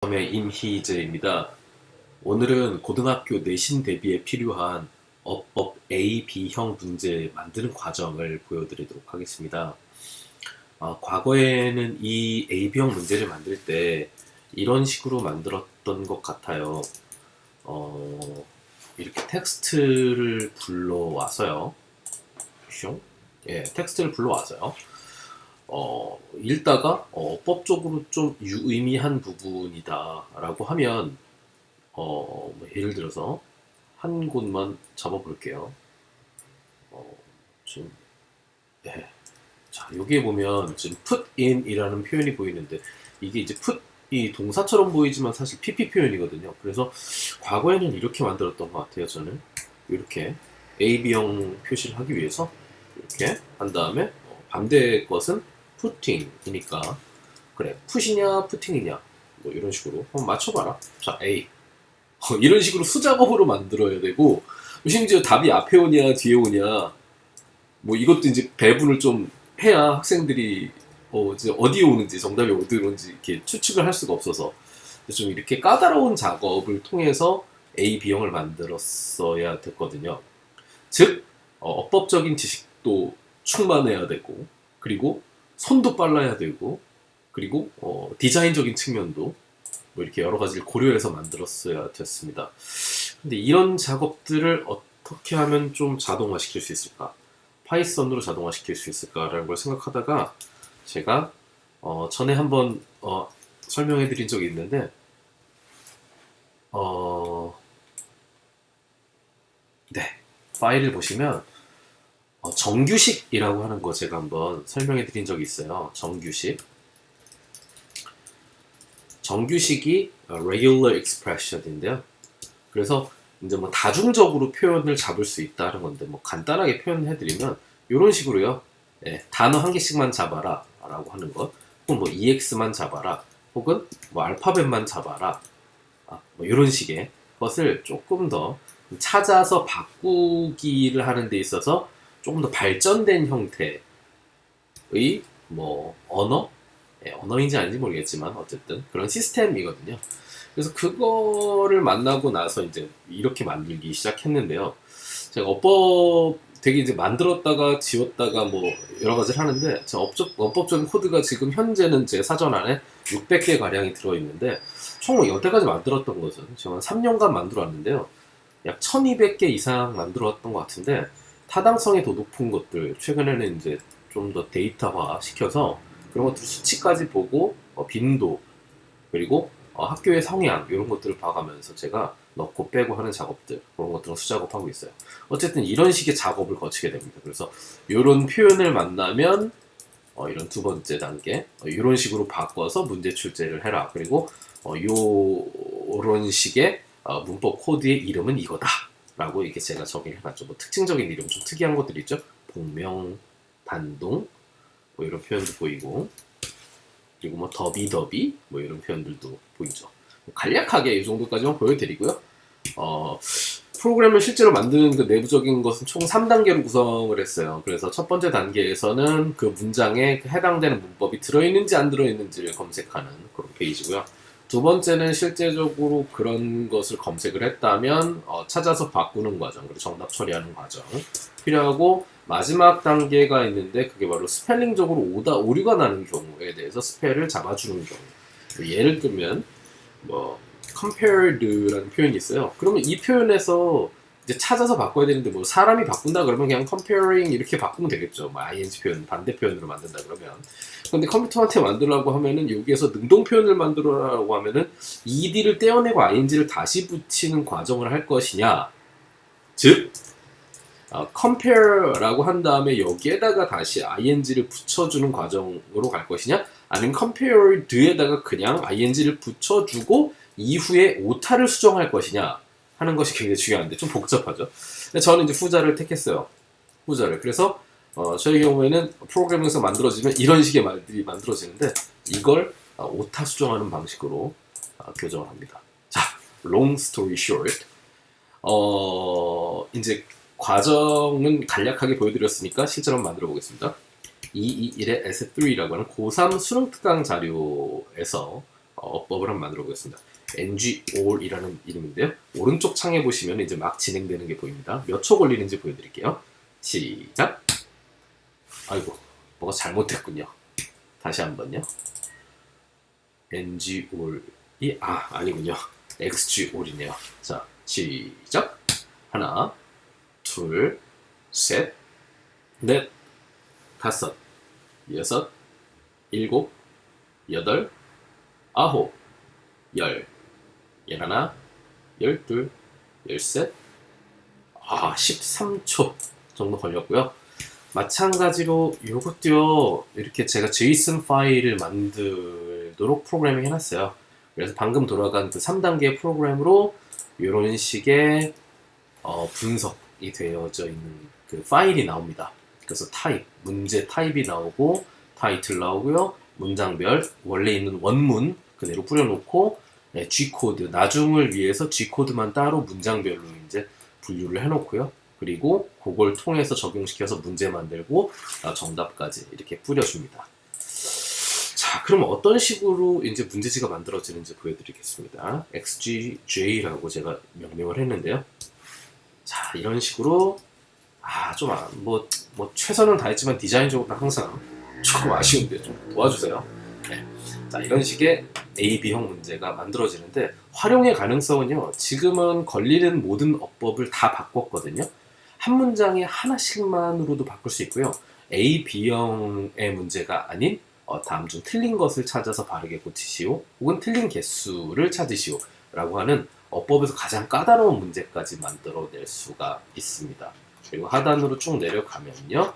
의 임희재입니다. 오늘은 고등학교 내신 대비에 필요한 어법 A, B형 문제 만드는 과정을 보여드리도록 하겠습니다. 과거에는 이 A, B형 문제를 만들 때 이런 식으로 만들었던 것 같아요. 이렇게 텍스트를 불러와서요. 예, 텍스트를 불러와서요. 읽다가 어법적으로 좀 유의미한 부분이다 라고 하면 뭐 예를 들어서 한 곳만 잡아볼게요. 지금 예. 자, 여기에 보면 지금 put in 이라는 표현이 보이는데 이게 이제 put 이 동사처럼 보이지만 사실 PP 표현이거든요. 그래서 과거에는 이렇게 만들었던 것 같아요. 저는 이렇게 A, B형 표시를 하기 위해서 이렇게 한 다음에 반대 것은 putting이니까 그래 put이냐 putting이냐 뭐 이런 식으로 한번 맞춰봐라. 자 A 이런 식으로 수작업으로 만들어야 되고 심지어 답이 앞에 오냐 뒤에 오냐 뭐 이것도 이제 배분을 좀 해야 학생들이 이제 어디에 오는지 정답이 어디에 오는지 이렇게 추측을 할 수가 없어서 좀 이렇게 까다로운 작업을 통해서 A, B형을 만들었어야 됐거든요. 즉 어법적인 지식도 충만해야 되고 그리고 손도 빨라야 되고 그리고 디자인적인 측면도 뭐 이렇게 여러 가지를 고려해서 만들었어야 됐습니다. 근데 이런 작업들을 어떻게 하면 좀 자동화시킬 수 있을까? 파이썬으로 자동화시킬 수 있을까라는 걸 생각하다가 제가 전에 한번 설명해 드린 적이 있는데 네, 파일을 보시면 정규식이라고 하는 거 제가 한번 설명해 드린 적이 있어요. 정규식이 regular expression인데요. 그래서 이제 뭐 다중적으로 표현을 잡을 수 있다는 건데 뭐 간단하게 표현해 드리면 이런 식으로요. 예, 단어 한 개씩만 잡아라 라고 하는 것 혹은 뭐 EX만 잡아라 혹은 뭐 알파벳만 잡아라 뭐 이런 식의 것을 조금 더 찾아서 바꾸기를 하는 데 있어서 조금 더 발전된 형태의 뭐 언어인지 아닌지 모르겠지만 어쨌든 그런 시스템이거든요. 그래서 그거를 만나고 나서 이제 이렇게 만들기 시작했는데요. 제가 어법 되게 이제 만들었다가 지웠다가 뭐 여러 가지를 하는데 제 어법적인 코드가 지금 현재는 제 사전 안에 600개 가량이 들어있는데 총 여태까지 만들었던 것은 제가 한 3년간 만들어 왔는데요. 약 1200개 이상 만들어 왔던 것 같은데 타당성이 더 높은 것들 최근에는 이제 좀 더 데이터화 시켜서 그런 것들 수치까지 보고 빈도 그리고 학교의 성향 이런 것들을 봐가면서 제가 넣고 빼고 하는 작업들 그런 것들은 수작업하고 있어요. 어쨌든 이런 식의 작업을 거치게 됩니다. 그래서 이런 표현을 만나면 이런 두 번째 단계 이런 식으로 바꿔서 문제 출제를 해라. 그리고 요런 식의 문법 코드의 이름은 이거다 라고 이렇게 제가 정의를 해놨죠. 뭐 특징적인 이름 좀 특이한 것들이 있죠. 복명, 단동 뭐 이런 표현도 보이고 그리고 뭐 더비 뭐 이런 표현들도 보이죠. 간략하게 이 정도까지만 보여드리고요. 프로그램을 실제로 만드는 그 내부적인 것은 총 3단계로 구성을 했어요. 그래서 첫 번째 단계에서는 그 문장에 해당되는 문법이 들어있는지 안 들어있는지를 검색하는 그런 페이지고요. 두 번째는 실제적으로 그런 것을 검색을 했다면 찾아서 바꾸는 과정, 그리고 정답 처리하는 과정 필요하고 마지막 단계가 있는데 그게 바로 스펠링적으로 오류가 나는 경우에 대해서 스펠을 잡아주는 경우. 예를 들면 뭐 compared라는 표현이 있어요. 그러면 이 표현에서 이제 찾아서 바꿔야 되는데 뭐 사람이 바꾼다 그러면 그냥 comparing 이렇게 바꾸면 되겠죠. 뭐 ing 표현 반대 표현으로 만든다 그러면. 근데 컴퓨터한테 만들라고 하면은 여기에서 능동 표현을 만들어라고 하면은 ed를 떼어내고 ing를 다시 붙이는 과정을 할 것이냐. 즉 compare라고 한 다음에 여기에다가 다시 ing를 붙여주는 과정으로 갈 것이냐 아니면 compared에다가 그냥 ing를 붙여주고 이후에 오타를 수정할 것이냐 하는 것이 굉장히 중요한데 좀 복잡하죠. 근데 저는 이제 후자를 택했어요. 후자를. 그래서 저희 경우에는 프로그램에서 만들어지면 이런 식의 말들이 만들어지는데 이걸 오타 수정하는 방식으로 교정을 합니다. 자, long story short 이제 과정은 간략하게 보여드렸으니까 실제로 한번 만들어 보겠습니다. 221의 S3라고 하는 고3 수능 특강 자료에서 어법을 한번 만들어 보겠습니다. ngall이라는 이름인데요. 오른쪽 창에 보시면 이제 막 진행되는 게 보입니다. 몇 초 걸리는지 보여드릴게요. 시작. 아이고, 뭐가 잘못됐군요. 다시 한번요. ngall이 아니군요. xgall이네요. 자, 시작. 하나, 둘, 셋, 넷, 다섯, 여섯, 일곱, 여덟, 아홉, 열, 열하나, 열둘, 열셋, 13초 정도 걸렸고요. 마찬가지로 이것도요, 이렇게 제가 JSON 파일을 만들도록 프로그래밍 해놨어요. 그래서 방금 돌아간 그 3단계 프로그램으로 이런 식의 분석이 되어져 있는 그 파일이 나옵니다. 그래서 타입, 문제 타입이 나오고 타이틀 나오고요. 문장별, 원래 있는 원문 그대로 뿌려놓고 G코드, 나중을 위해서 G코드만 따로 문장별로 이제 분류를 해놓고요. 그리고 그걸 통해서 적용시켜서 문제 만들고 정답까지 이렇게 뿌려줍니다. 자, 그럼 어떤 식으로 이제 문제지가 만들어지는지 보여드리겠습니다. XGJ라고 제가 명명을 했는데요. 자, 이런 식으로 뭐 최선을 다했지만 디자인적으로 항상 조금 아쉬운데 좀 도와주세요. 네. 자, 이런 식의 A, B형 문제가 만들어지는데 활용의 가능성은요, 지금은 걸리는 모든 어법을 다 바꿨거든요. 한 문장에 하나씩만으로도 바꿀 수 있고요. A, B형의 문제가 아닌 다음 중 틀린 것을 찾아서 바르게 고치시오, 혹은 틀린 개수를 찾으시오 라고 하는 어법에서 가장 까다로운 문제까지 만들어낼 수가 있습니다. 그리고 하단으로 쭉 내려가면요,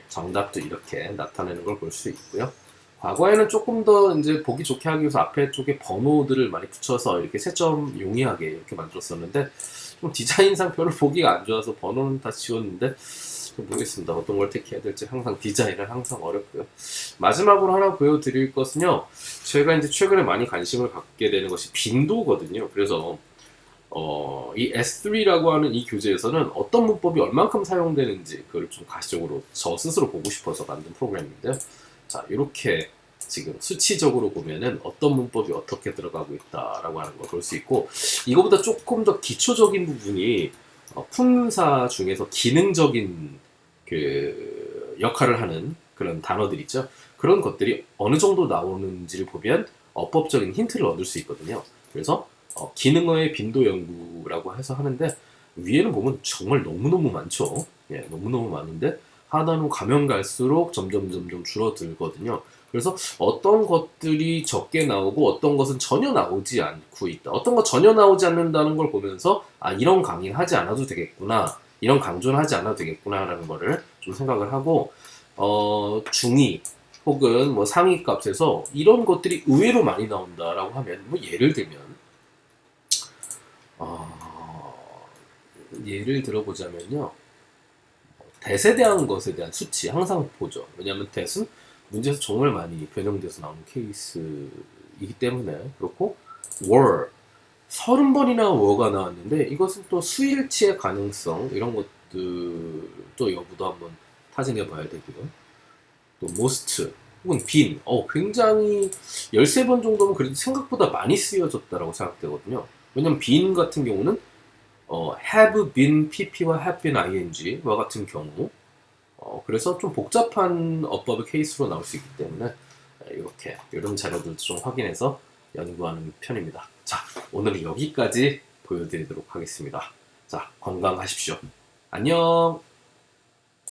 정답도 이렇게 나타내는 걸 볼 수 있고요. 과거에는 조금 더 이제 보기 좋게 하기 위해서 앞에 쪽에 번호들을 많이 붙여서 이렇게 채점 용이하게 이렇게 만들었었는데, 좀 디자인상 별로 보기가 안 좋아서 번호는 다 지웠는데, 좀 모르겠습니다. 어떤 걸 택해야 될지 항상 디자인은 항상 어렵고요. 마지막으로 하나 보여드릴 것은요, 제가 이제 최근에 많이 관심을 갖게 되는 것이 빈도거든요. 그래서 이 S3라고 하는 이 교재에서는 어떤 문법이 얼만큼 사용되는지 그걸 좀 가시적으로 저 스스로 보고 싶어서 만든 프로그램인데요. 자, 이렇게 지금 수치적으로 보면은 어떤 문법이 어떻게 들어가고 있다라고 하는 걸 볼 수 있고, 이거보다 조금 더 기초적인 부분이 품사 중에서 기능적인 그 역할을 하는 그런 단어들 있죠. 그런 것들이 어느 정도 나오는지를 보면 어법적인 힌트를 얻을 수 있거든요. 그래서 기능어의 빈도 연구라고 해서 하는데, 위에는 보면 정말 너무너무 많죠. 예, 너무너무 많은데 하단으로 가면 갈수록 점점 줄어들거든요. 그래서 어떤 것들이 적게 나오고 어떤 것은 전혀 나오지 않고 있다. 어떤 것 전혀 나오지 않는다는 걸 보면서 이런 강의는 하지 않아도 되겠구나, 이런 강조는 하지 않아도 되겠구나라는 거를 좀 생각을 하고, 중위 혹은 뭐 상위 값에서 이런 것들이 의외로 많이 나온다라고 하면, 뭐 예를 들면 예를 들어보자면요, 대에 대한 것에 대한 수치 항상 보죠. 왜냐하면 대은 문제에서 정말 많이 변형돼서 나오는 케이스이기 때문에 그렇고, 월 30번이나 워가 나왔는데 이것은 또 수일치의 가능성, 이런 것들도 여부도 한번 타진해 봐야 되고요. 또 most 혹은 빈, 굉장히 13번 정도면 그래도 생각보다 많이 쓰여졌다라고 생각되거든요. 왜냐면 빈 같은 경우는 have been pp와 have been ing와 같은 경우, 그래서 좀 복잡한 어법의 케이스로 나올 수 있기 때문에 이렇게 이런 자료들도 좀 확인해서 연구하는 편입니다. 자, 오늘은 여기까지 보여드리도록 하겠습니다. 자, 건강하십시오. 안녕.